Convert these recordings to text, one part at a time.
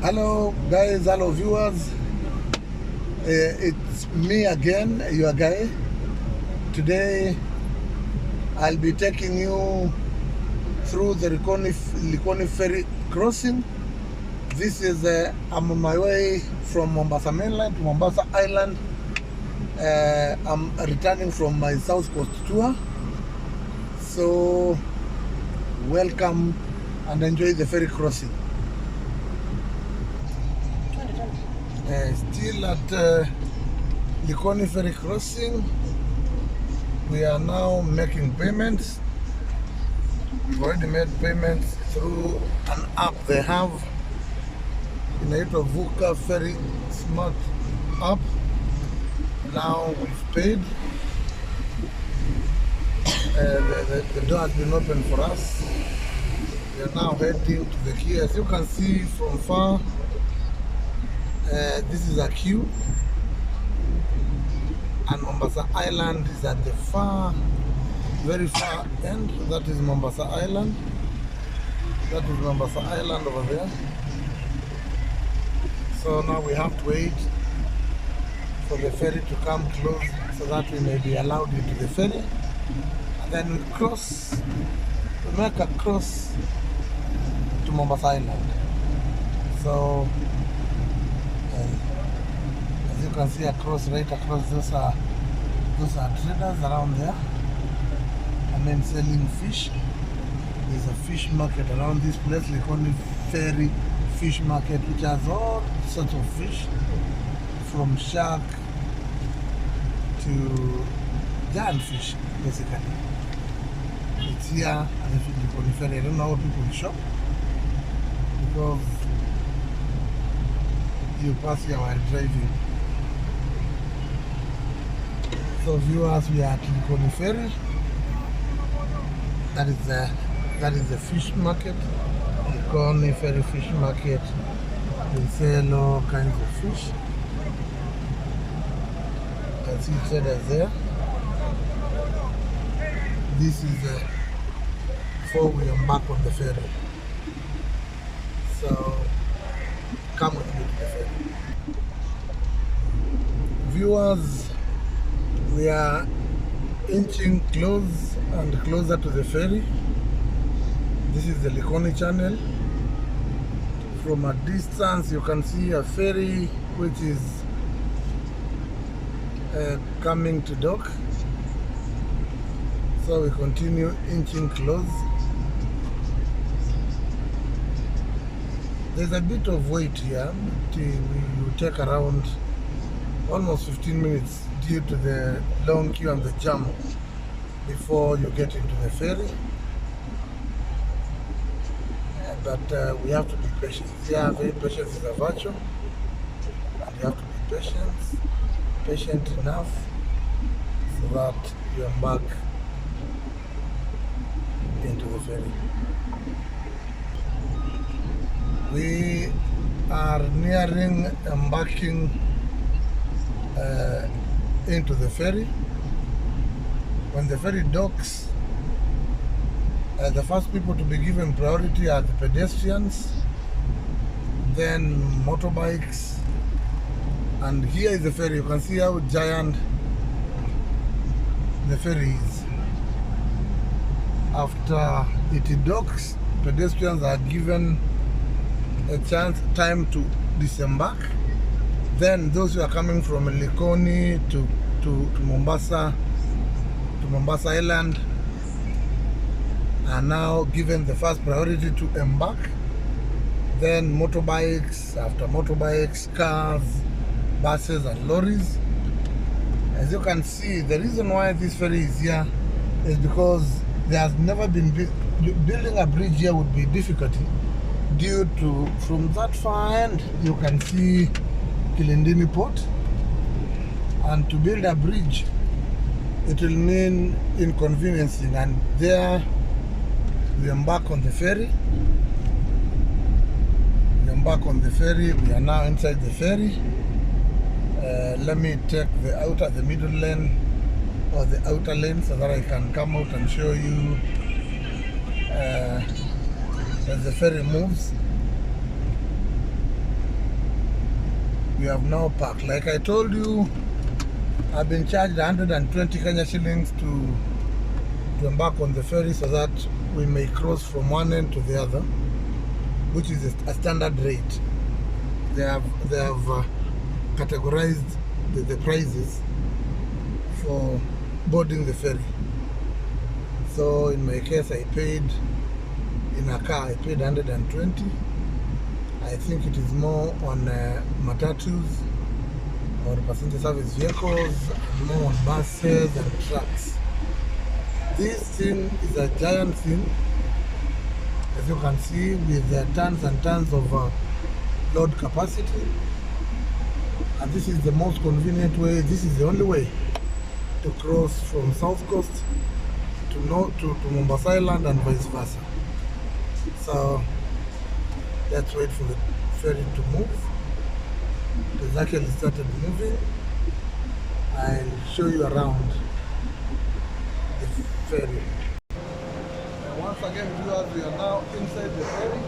Hello guys, hello viewers. It's me again, your guy. Today I'll be taking you through the Likoni Ferry crossing. This is I'm on my way from Mombasa mainland to Mombasa Island. I'm returning from my South Coast tour. So welcome and enjoy the ferry crossing. Still at Likoni Ferry crossing. We are now making payments. We've already made payments through an app they have in the HukuYuesmedia smart app. Now we've paid. The door has been opened for us. We are now heading to the quay. As you can see from far, this is a queue, and Mombasa Island is at the very far end. That is Mombasa Island. That is Mombasa Island over there. So now we have to wait for the ferry to come close so that we may be allowed into the ferry. And then we make a cross to Mombasa Island. So as you can see right across, those are traders around there, and then selling fish. There's a fish market around this place, Likoni Ferry fish market, which has all sorts of fish, from shark to giant fish, basically. It's here at the Likoni Ferry. I don't know how people shop, because you pass here while driving. So viewers, we are at Likoni Ferry. That is the fish market, Likoni Ferry fish market. They sell all kinds of fish. You can see traders there. This is before we embark on the ferry. So come with me to the ferry. Viewers, we are inching close and closer to the ferry. This is the Likoni channel. From a distance you can see a ferry which is coming to dock. So we continue inching close. There's a bit of wait here. You take around almost 15 minutes due to the long queue and the jam before you get into the ferry. But we have to be patient. Yeah, patience is a virtue, and you have to be patient enough so that you embark into the ferry. We are nearing embarking into the ferry. When the ferry docks, the first people to be given priority are the pedestrians, then motorbikes, and here is the ferry. You can see how giant the ferry is. After it docks, pedestrians are given a time to disembark. Then those who are coming from Likoni to Mombasa Island are now given the first priority to embark. Then motorbikes, after motorbikes, cars, buses and lorries. As you can see, the reason why this ferry is here is because there has never been building a bridge here would be difficult due to, from that far end you can see Kilindini Port, and to build a bridge it will mean inconveniencing, and there we embark on the ferry. We are now inside the ferry. Let me take the middle lane or the outer lane so that I can come out and show you as the ferry moves. we have now parked. Like I told you, I've been charged 120 Kenya shillings to embark on the ferry so that we may cross from one end to the other, which is a standard rate. They have categorized the prices for boarding the ferry. So in my case, I paid in a car, I paid 120. I think it is more on matatus or passenger service vehicles, more on buses and trucks. This thing is a giant thing, as you can see, with tons and tons of load capacity. And this is the most convenient way, this is the only way to cross from South Coast to Mombasa Island and vice versa. So let's wait for the ferry to move. It has actually started moving. I'll show you around the ferry. And once again, viewers, we are now inside the ferry.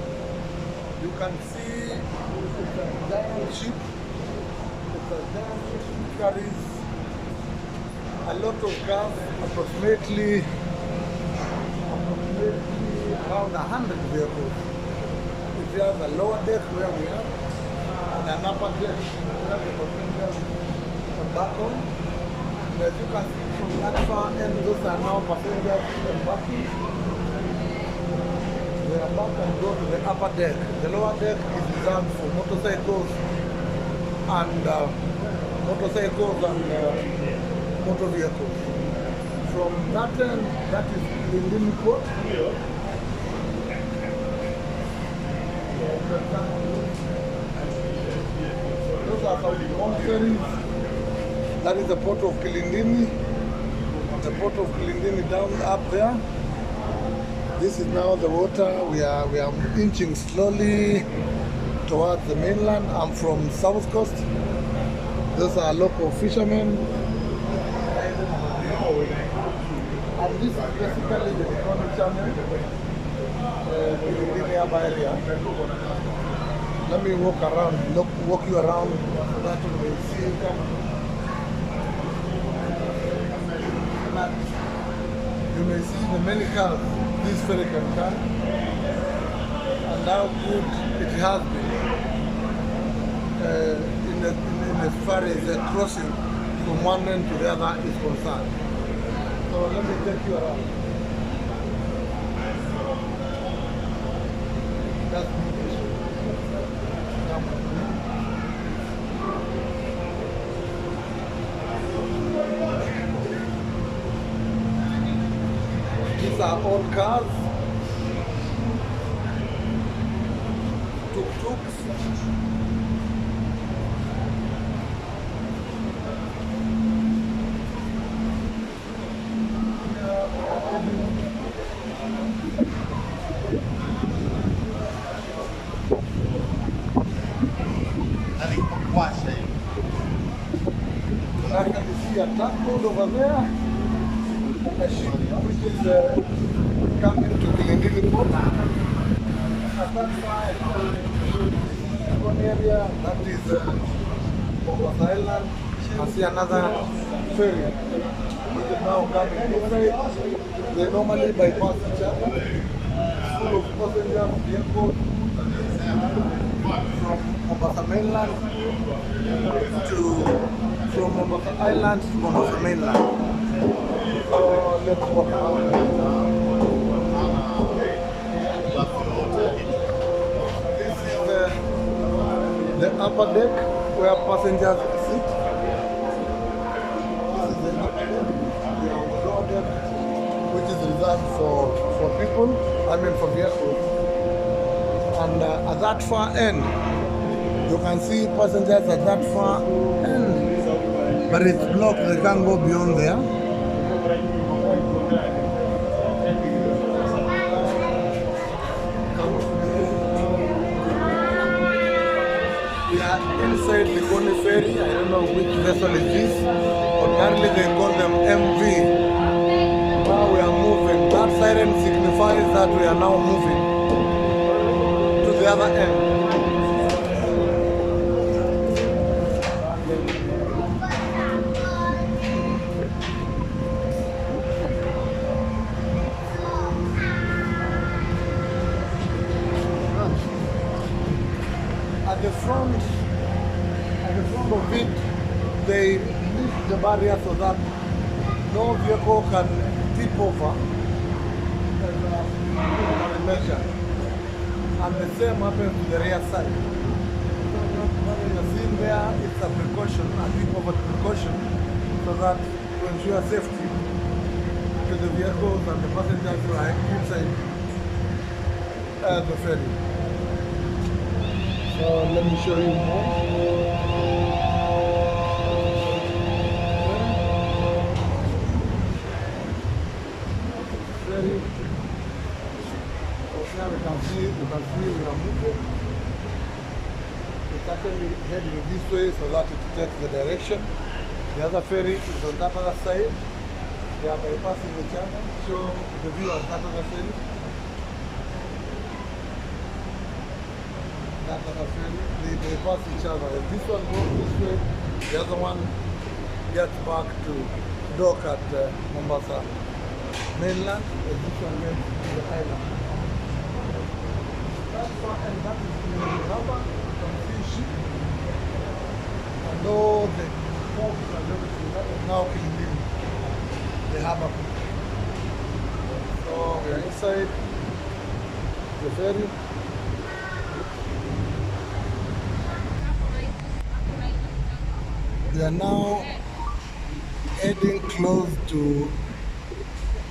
You can see it's a giant ship. It's a giant ship that carries a lot of cars, approximately around 100 vehicles. It has a lower deck where we are, and an upper deck where the passengers embark on. And as you can see from that far end, those are now passengers embarking. They embark and go to the upper deck. The lower deck is reserved for motorcycles and motor vehicles. From that end, that is the Likoni port. Those are some old ferries. That is the port of Kilindini. The port of Kilindini down up there. This is now the water. We are inching slowly towards the mainland. I'm from South Coast. Those are local fishermen. And this is basically the Likoni channel, Kilindini area. Let me walk you around so that you will see. You may see the many cars this ferry can carry, and how good it has been in as far as the crossing from one end to the other is concerned. So let me take you around. That's these are all cars, tuk-tuks. I can see a tugboat over there, and a ship which is coming to Kilindini port. At that side, one area that is Mombasa Island. I see another ferry which is now coming inside. They normally bypass each other, full of passengers, vehicles from Mombasa mainland from Mombasa Island to Mombasa mainland. So let's walk around. This is the upper deck where passengers sit. This is the upper deck. We have the lower deck, which is reserved for people, for vehicles. And at that far end, you can see passengers at that far end, but it's blocked, they can't go beyond there. We are inside Likoni ferry. I don't know which vessel is this. Ordinarily they call them MV. Now we are moving. That siren signifies that we are now moving to the other end. At the front of it, they lift the barrier so that no vehicle can tip over as a measure. And the same happens to the rear side. What you're seeing there, it's a precaution, a tip over precaution, so that to ensure safety to the vehicles and the passengers who are inside the ferry. So let me show you more. Ferry. Now you can see we are moving. It's actually heading this way so that it takes the direction. The other ferry is on that other side. They are bypassing the channel. Show the view of that other ferry. That other ferry, they bypass each other. If this one goes this way, the other one gets back to dock at Mombasa mainland, and this one gets to the island. And that is the harbour. You can see ship and all the folks and everything that is now in the harbour. So we are inside the ferry. We are now heading close to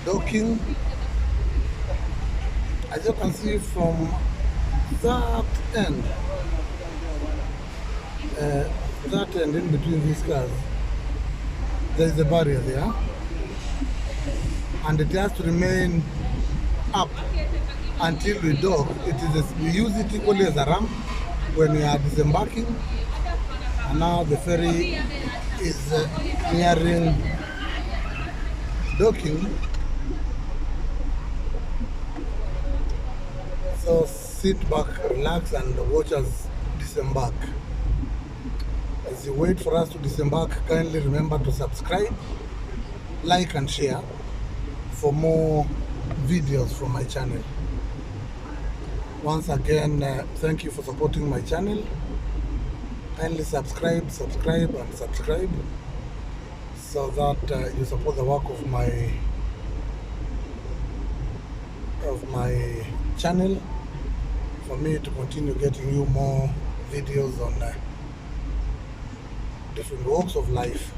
docking. As you can see from that end in between these cars, there is a barrier there, and it has to remain up until we dock. We use it equally as a ramp when we are disembarking, and now the ferry is nearing docking. So sit back, relax, and watch us disembark. As you wait for us to disembark, kindly remember to subscribe, like, and share for more videos from my channel. Once again, thank you for supporting my channel. Kindly subscribe, and subscribe, so that you support the work of my channel, for me to continue getting you more videos on different walks of life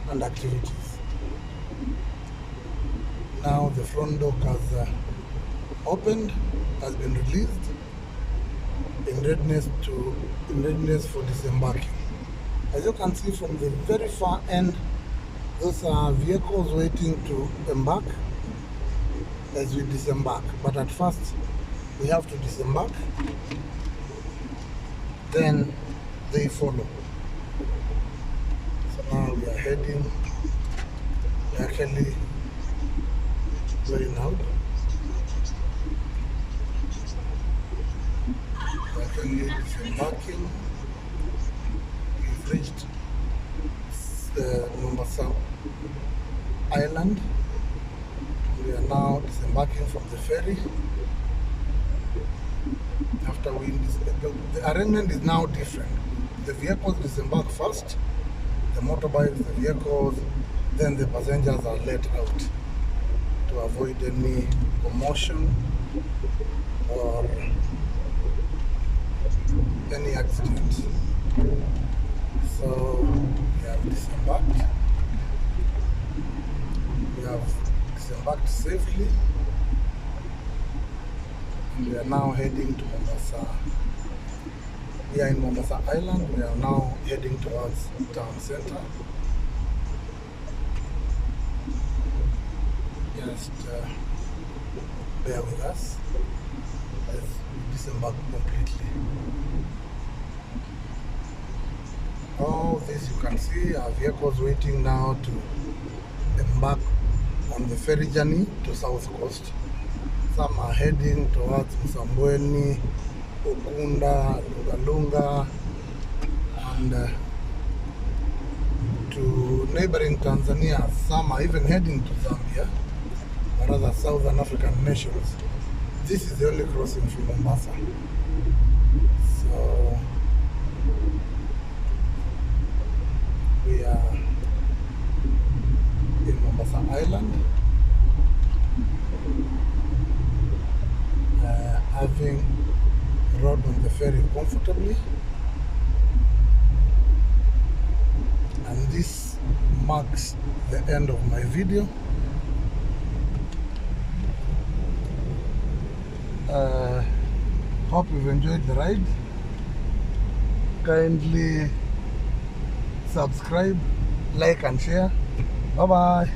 and activities. Now the front dock has opened, has been released, in readiness for disembarking. As you can see from the very far end, those are vehicles waiting to embark as we disembark. But at first, we have to disembark, then they follow. So now we are heading, we are actually going out. We are actually disembarking. We've reached the Mombasa Island. We are now disembarking from the ferry. After the arrangement is now different. The vehicles disembark first, the motorbikes, the vehicles, then the passengers are let out to avoid any commotion or any accidents. So we have disembarked. We have disembarked safely, and we are now heading to Mombasa. We are in Mombasa Island. We are now heading towards town center. Just bear with us as we disembark completely. All this you can see are vehicles waiting now to embark on the ferry journey to South Coast. Some are heading towards Msambweni, Ukunda, Lungalunga, and to neighboring Tanzania. Some are even heading to Zambia, or other Southern African nations. this is the only crossing from Mombasa. So we are in Mombasa Island, having rode on the ferry comfortably, and this marks the end of my video. Hope you've enjoyed the ride. Kindly subscribe, like and share. Bye bye.